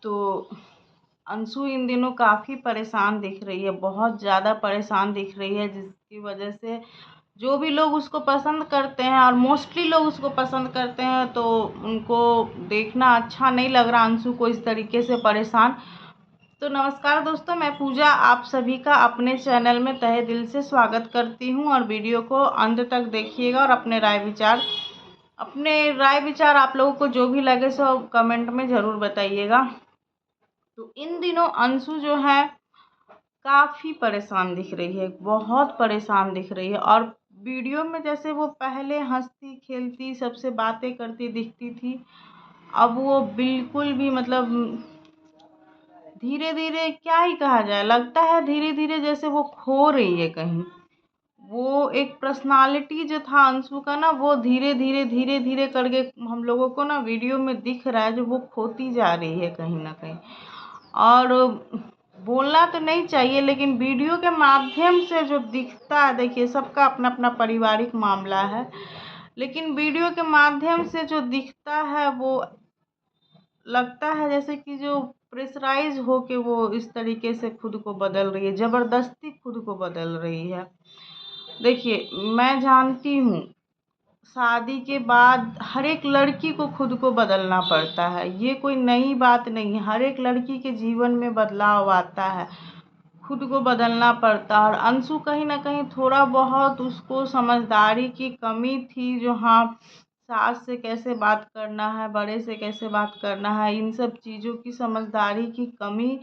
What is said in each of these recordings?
तो अंशु इन दिनों काफ़ी परेशान दिख रही है, बहुत ज़्यादा परेशान दिख रही है, जिसकी वजह से जो भी लोग उसको पसंद करते हैं और मोस्टली लोग उसको पसंद करते हैं तो उनको देखना अच्छा नहीं लग रहा अंशु को इस तरीके से परेशान। तो नमस्कार दोस्तों, मैं पूजा आप सभी का अपने चैनल में तहे दिल से स्वागत करती हूं और वीडियो को अंत तक देखिएगा और अपने राय विचार आप लोगों को जो भी लगे सो कमेंट में ज़रूर बताइएगा। तो इन दिनों अंशु जो है काफ़ी परेशान दिख रही है, बहुत परेशान दिख रही है। और वीडियो में जैसे वो पहले हंसती खेलती सबसे बातें करती दिखती थी, अब वो बिल्कुल भी मतलब धीरे धीरे क्या ही कहा जाए, लगता है धीरे धीरे जैसे वो खो रही है कहीं। वो एक पर्सनालिटी जो था अंशु का ना, वो धीरे धीरे करके हम लोगों को ना वीडियो में दिख रहा है जो वो खोती जा रही है कहीं ना कहीं। और बोलना तो नहीं चाहिए लेकिन वीडियो के माध्यम से जो दिखता है, देखिए सबका अपना अपना पारिवारिक मामला है, लेकिन वीडियो के माध्यम से जो दिखता है वो लगता है जैसे कि जो प्रेशराइज हो के वो इस तरीके से खुद को बदल रही है, ज़बरदस्ती खुद को बदल रही है। देखिए मैं जानती हूँ शादी के बाद हर एक लड़की को खुद को बदलना पड़ता है, ये कोई नई बात नहीं है। हर एक लड़की के जीवन में बदलाव आता है, खुद को बदलना पड़ता है। और अंशु कहीं ना कहीं थोड़ा बहुत उसको समझदारी की कमी थी, जो हाँ सास से कैसे बात करना है, बड़े से कैसे बात करना है, इन सब चीज़ों की समझदारी की कमी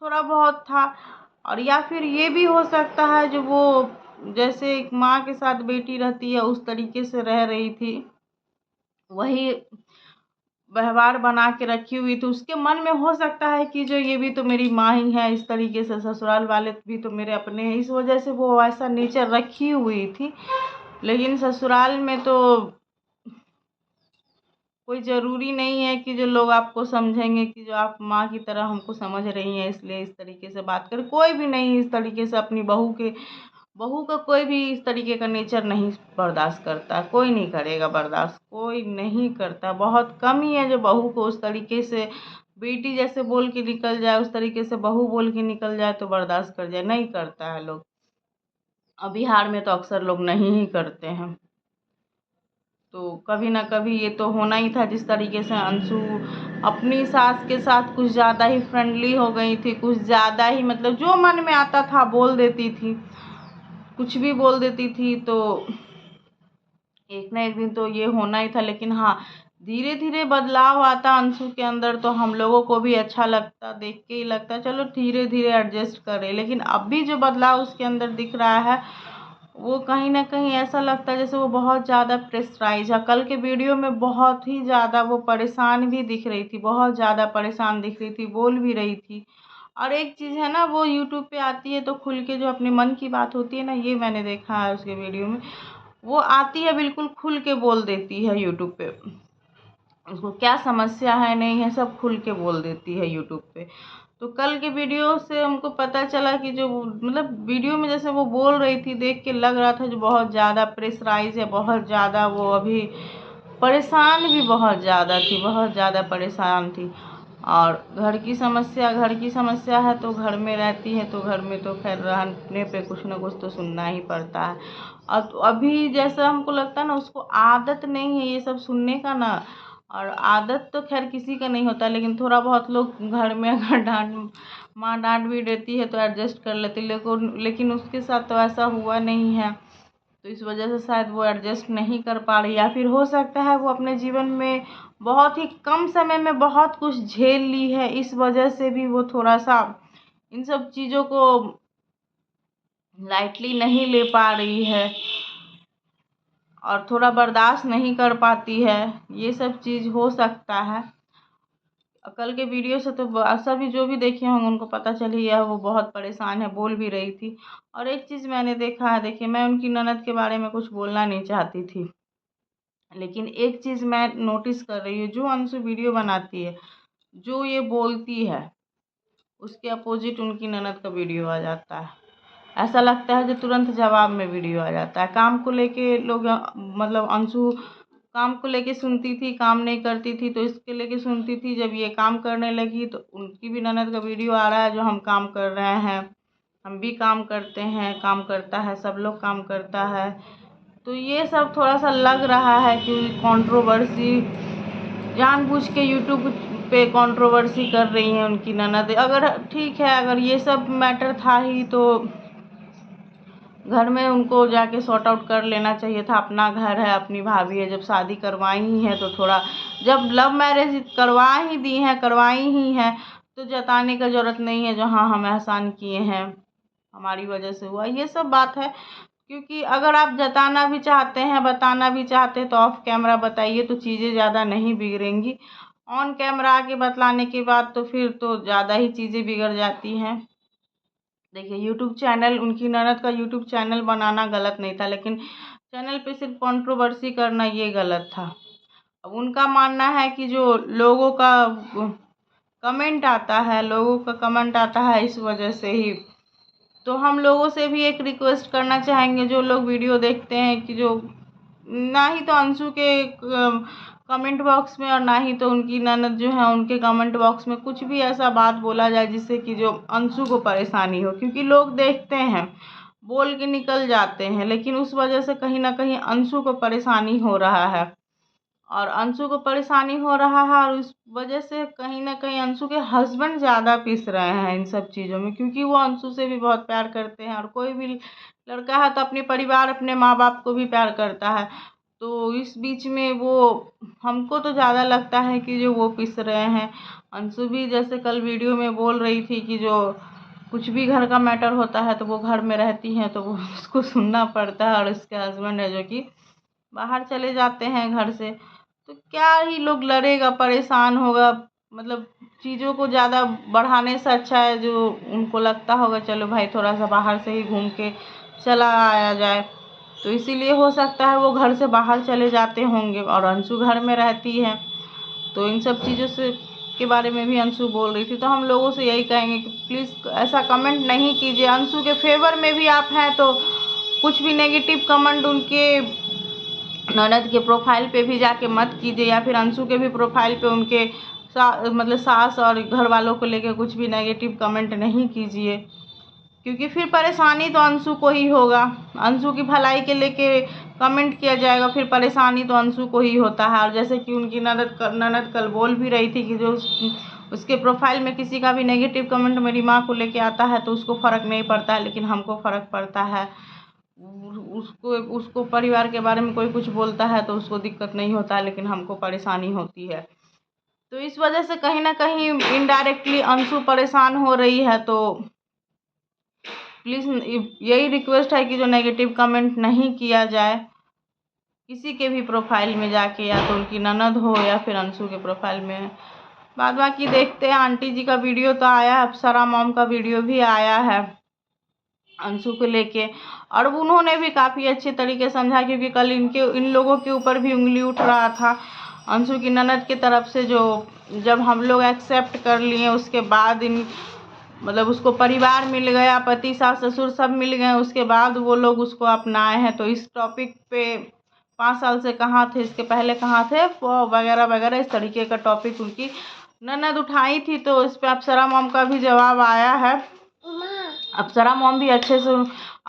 थोड़ा बहुत था। और या फिर ये भी हो सकता है जो वो जैसे एक माँ के साथ बेटी रहती है उस तरीके से रह रही थी, वही व्यवहार बना के रखी हुई थी। उसके मन में हो सकता है कि जो ये भी तो मेरी माँ ही है, इस तरीके से ससुराल वाले भी तो मेरे अपने हैं, इस वजह से वो ऐसा नेचर रखी हुई थी। लेकिन ससुराल में तो कोई ज़रूरी नहीं है कि जो लोग आपको समझेंगे कि जो आप माँ की तरह हमको समझ रही हैं इसलिए इस तरीके से बात कर। कोई भी नहीं इस तरीके से अपनी बहू का कोई भी इस तरीके का नेचर नहीं बर्दाश्त करता, कोई नहीं करेगा बर्दाश्त, कोई नहीं करता। बहुत कम ही है जो बहू को उस तरीके से बेटी जैसे बोल के निकल जाए, उस तरीके से बहू बोल के निकल जाए तो बर्दाश्त कर जाए, नहीं करता है लोग। और बिहार में तो अक्सर लोग नहीं ही करते हैं। तो कभी ना कभी ये तो होना ही था। जिस तरीके से अंशु अपनी सास के साथ कुछ ज़्यादा ही फ्रेंडली हो गई थी, कुछ ज़्यादा ही मतलब जो मन में आता था बोल देती थी, कुछ भी बोल देती थी, तो एक ना एक दिन तो ये होना ही था। लेकिन हाँ, धीरे धीरे बदलाव आता अंशु के अंदर तो हम लोगों को भी अच्छा लगता, देख के ही लगता चलो धीरे धीरे एडजस्ट करे। लेकिन अब भी जो बदलाव उसके अंदर दिख रहा है वो कहीं ना कहीं ऐसा लगता है जैसे वो बहुत ज़्यादा प्रेशराइज है। कल के वीडियो में बहुत ही ज़्यादा वो परेशान भी दिख रही थी, बहुत ज़्यादा परेशान दिख रही थी, बोल भी रही थी। और एक चीज़ है ना, वो यूट्यूब पे आती है तो खुल के जो अपने मन की बात होती है ना, ये मैंने देखा है उसके वीडियो में, वो आती है बिल्कुल खुल के बोल देती है यूट्यूब पे। उसको क्या समस्या है नहीं है सब खुल के बोल देती है यूट्यूब पे। तो कल के वीडियो से हमको पता चला कि जो मतलब वीडियो में जैसे वो बोल रही थी, देख के लग रहा था जो बहुत ज़्यादा प्रेशराइज है, बहुत ज़्यादा वो अभी परेशान भी बहुत ज़्यादा थी, बहुत ज़्यादा परेशान थी। और घर की समस्या है तो घर में रहती है तो घर में तो खैर रहने पे कुछ ना कुछ तो सुनना ही पड़ता है। और तो अभी जैसा हमको लगता है ना, उसको आदत नहीं है ये सब सुनने का ना। और आदत तो खैर किसी का नहीं होता, लेकिन थोड़ा बहुत लोग घर में अगर माँ डांट भी देती है तो एडजस्ट कर लेते, लेकिन उसके साथ तो ऐसा हुआ नहीं है। तो इस वजह से शायद वो एडजस्ट नहीं कर पा रही, या फिर हो सकता है वो अपने जीवन में बहुत ही कम समय में बहुत कुछ झेल ली है, इस वजह से भी वो थोड़ा सा इन सब चीज़ों को लाइटली नहीं ले पा रही है और थोड़ा बर्दाश्त नहीं कर पाती है। ये सब चीज़ हो सकता है। कल के वीडियो से तो सभी जो भी देखे होंगे उनको पता चल ही है, वो बहुत परेशान है, बोल भी रही थी। और एक चीज़ मैंने देखा है, देखिए मैं उनकी ननद के बारे में कुछ बोलना नहीं चाहती थी, लेकिन एक चीज़ मैं नोटिस कर रही हूँ, जो अंशु वीडियो बनाती है, जो ये बोलती है, उसके अपोजिट उनकी ननद का वीडियो आ जाता है। ऐसा लगता है जो तुरंत जवाब में वीडियो आ जाता है। काम को लेके लोग मतलब अंशु काम को लेके सुनती थी, काम नहीं करती थी तो इसके लेके सुनती थी। जब ये काम करने लगी तो उनकी भी ननद का वीडियो आ रहा है जो हम काम कर रहे हैं, हम भी काम करते हैं, काम करता है, सब लोग काम करता है। तो ये सब थोड़ा सा लग रहा है कि कंट्रोवर्सी जानबूझ के यूट्यूब पे कंट्रोवर्सी कर रही हैं उनकी ननद। अगर ठीक है, अगर ये सब मैटर था ही तो घर में उनको जाके सॉर्ट आउट कर लेना चाहिए था। अपना घर है, अपनी भाभी है, जब शादी करवाई ही है तो थोड़ा, जब लव मैरिज करवाई ही हैं तो जताने का ज़रूरत नहीं है जो हाँ हम एहसान किए हैं, हमारी वजह से हुआ, ये सब बात है। क्योंकि अगर आप जताना भी चाहते हैं, बताना भी चाहते हैं तो ऑफ कैमरा बताइए तो चीज़ें ज़्यादा नहीं बिगड़ेंगी। ऑन कैमरा आके बतलाने के बाद तो फिर तो ज़्यादा ही चीज़ें बिगड़ जाती हैं। देखिए यूट्यूब चैनल, उनकी ननद का यूट्यूब चैनल बनाना गलत नहीं था, लेकिन चैनल पे सिर्फ कंट्रोवर्सी करना ये गलत था। अब उनका मानना है कि जो लोगों का कमेंट आता है इस वजह से ही। तो हम लोगों से भी एक रिक्वेस्ट करना चाहेंगे, जो लोग वीडियो देखते हैं, कि जो ना ही तो अंशु के कमेंट बॉक्स में और ना ही तो उनकी ननद जो है उनके कमेंट बॉक्स में कुछ भी ऐसा बात बोला जाए जिससे कि जो अंशु को परेशानी हो। क्योंकि लोग देखते हैं, बोल के निकल जाते हैं, लेकिन उस वजह से कहीं ना कहीं अंशु को परेशानी हो रहा है और उस वजह से कहीं ना कहीं अंशु के हस्बैंड ज़्यादा पिस रहे हैं इन सब चीज़ों में। क्योंकि वो अंशु से भी बहुत प्यार करते हैं और कोई भी लड़का है तो अपने परिवार, अपने माँ बाप को भी प्यार करता है। तो इस बीच में वो, हमको तो ज़्यादा लगता है कि जो वो पिस रहे हैं। अंशु भी जैसे कल वीडियो में बोल रही थी कि जो कुछ भी घर का मैटर होता है तो वो घर में रहती हैं तो वो उसको सुनना पड़ता है, और उसके हस्बैंड है जो कि बाहर चले जाते हैं घर से। तो क्या ही लोग लड़ेगा, परेशान होगा, मतलब चीज़ों को ज़्यादा बढ़ाने से अच्छा है जो उनको लगता होगा चलो भाई थोड़ा सा बाहर से ही घूम के चला आया जाए, तो इसीलिए हो सकता है वो घर से बाहर चले जाते होंगे और अंशु घर में रहती है। तो इन सब चीज़ों से के बारे में भी अंशु बोल रही थी। तो हम लोगों से यही कहेंगे कि प्लीज़ ऐसा कमेंट नहीं कीजिए। अंशु के फेवर में भी आप हैं तो कुछ भी नेगेटिव कमेंट उनके ननद के प्रोफाइल पे भी जाके मत कीजिए, या फिर अंशु के भी प्रोफाइल पे उनके मतलब सास और घर वालों को लेके कुछ भी नेगेटिव कमेंट नहीं कीजिए। क्योंकि फिर परेशानी तो अंशु को ही होगा। अंशु की भलाई के लेके कमेंट किया जाएगा, फिर परेशानी तो अंशु को ही होता है। और जैसे कि उनकी ननद कल बोल भी रही थी कि जो उसके प्रोफाइल में किसी का भी नेगेटिव कमेंट मेरी माँ को लेके आता है तो उसको फ़र्क नहीं पड़ता है, लेकिन हमको फ़र्क पड़ता है। उसको परिवार के बारे में कोई कुछ बोलता है तो उसको दिक्कत नहीं होता है, लेकिन हमको परेशानी होती है। तो इस वजह से कहीं ना कहीं इनडायरेक्टली अंशु परेशान हो रही है। तो प्लीज़ यही रिक्वेस्ट है कि जो नेगेटिव कमेंट नहीं किया जाए किसी के भी प्रोफाइल में जाके, या तो उनकी ननद हो या फिर अंशु के प्रोफाइल में। बाद बाकी देखते हैं। आंटी जी का वीडियो तो आया है, अप्सरा मॉम का वीडियो भी आया है अंशु को लेके, और उन्होंने भी काफ़ी अच्छे तरीके समझा। क्योंकि कल इन लोगों के ऊपर भी उंगली उठ रहा था अंशु की ननद की तरफ से, जो जब हम लोग एक्सेप्ट कर लिए उसके बाद मतलब उसको परिवार मिल गया, पति सास ससुर सब मिल गए, उसके बाद वो लोग उसको अपनाए हैं। तो इस टॉपिक पे 5 साल से कहाँ थे, इसके पहले कहाँ थे, वगैरह वगैरह इस तरीके का टॉपिक उनकी ननद उठाई थी। तो इस पर अप्सरा मॉम का भी जवाब आया है। अप्सरा मॉम भी अच्छे से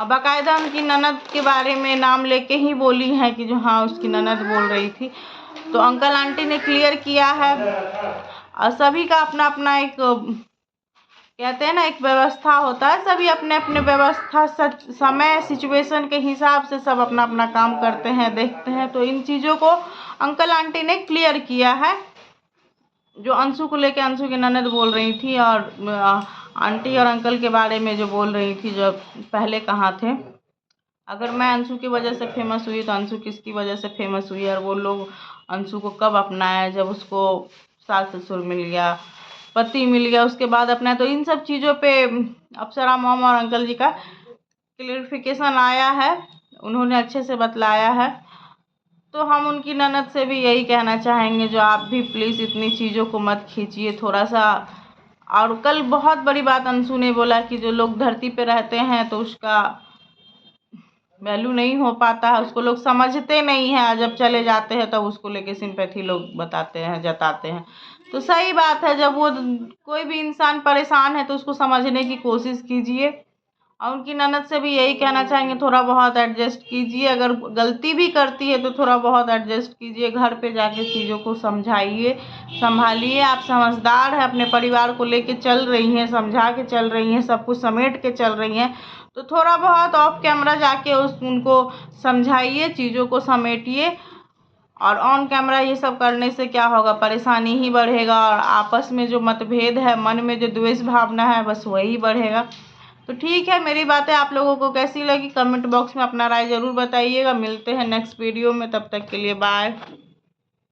बाकायदा उनकी ननद के बारे में नाम लेके ही बोली है कि जो हाँ उसकी ननद बोल रही थी। तो अंकल आंटी ने क्लियर किया है। और सभी का अपना अपना एक कहते हैं ना एक व्यवस्था होता है, सभी अपने अपने व्यवस्था समय सिचुएशन के हिसाब से सब अपना अपना काम करते हैं, देखते हैं। तो इन चीज़ों को अंकल आंटी ने क्लियर किया है। जो अंशु को लेके अंशु की ननद बोल रही थी, और आंटी और अंकल के बारे में जो बोल रही थी जो पहले कहाँ थे। अगर मैं अंशु की वजह से फेमस हुई तो अंशु किसकी वजह से फेमस हुई, और वो लोग अंशु को कब अपनाया, जब उसको सास ससुर मिल गया, पति मिल गया, उसके बाद अपनाया। तो इन सब चीज़ों पे अप्सरा मॉम और अंकल जी का क्लियरिफिकेशन आया है, उन्होंने अच्छे से बतलाया है। तो हम उनकी ननद से भी यही कहना चाहेंगे, जो आप भी प्लीज़ इतनी चीज़ों को मत खींचिए थोड़ा सा। और कल बहुत बड़ी बात अंशु ने बोला कि जो लोग धरती पे रहते हैं तो उसका वैल्यू नहीं हो पाता है, उसको लोग समझते नहीं हैं, जब चले जाते हैं तब उसको लेके सिंपैथी लोग बताते हैं, जताते हैं। तो सही बात है, जब वो कोई भी इंसान परेशान है तो उसको समझने की कोशिश कीजिए। और उनकी ननद से भी यही कहना चाहेंगे, थोड़ा बहुत एडजस्ट कीजिए, अगर गलती भी करती है तो थोड़ा बहुत एडजस्ट कीजिए, घर पे जाके चीज़ों को समझाइए, संभालिए। आप समझदार हैं, अपने परिवार को लेके चल रही हैं, समझा के चल रही हैं, सब कुछ समेट के चल रही हैं, तो थोड़ा बहुत ऑफ कैमरा जाके उनको समझाइए, चीज़ों को समेटिए। और ऑन कैमरा ये सब करने से क्या होगा, परेशानी ही बढ़ेगा, और आपस में जो मतभेद है, मन में जो द्वेष भावना है, बस वही बढ़ेगा। तो ठीक है, मेरी बातें आप लोगों को कैसी लगी कमेंट बॉक्स में अपना राय ज़रूर बताइएगा। मिलते हैं नेक्स्ट वीडियो में, तब तक के लिए बाय।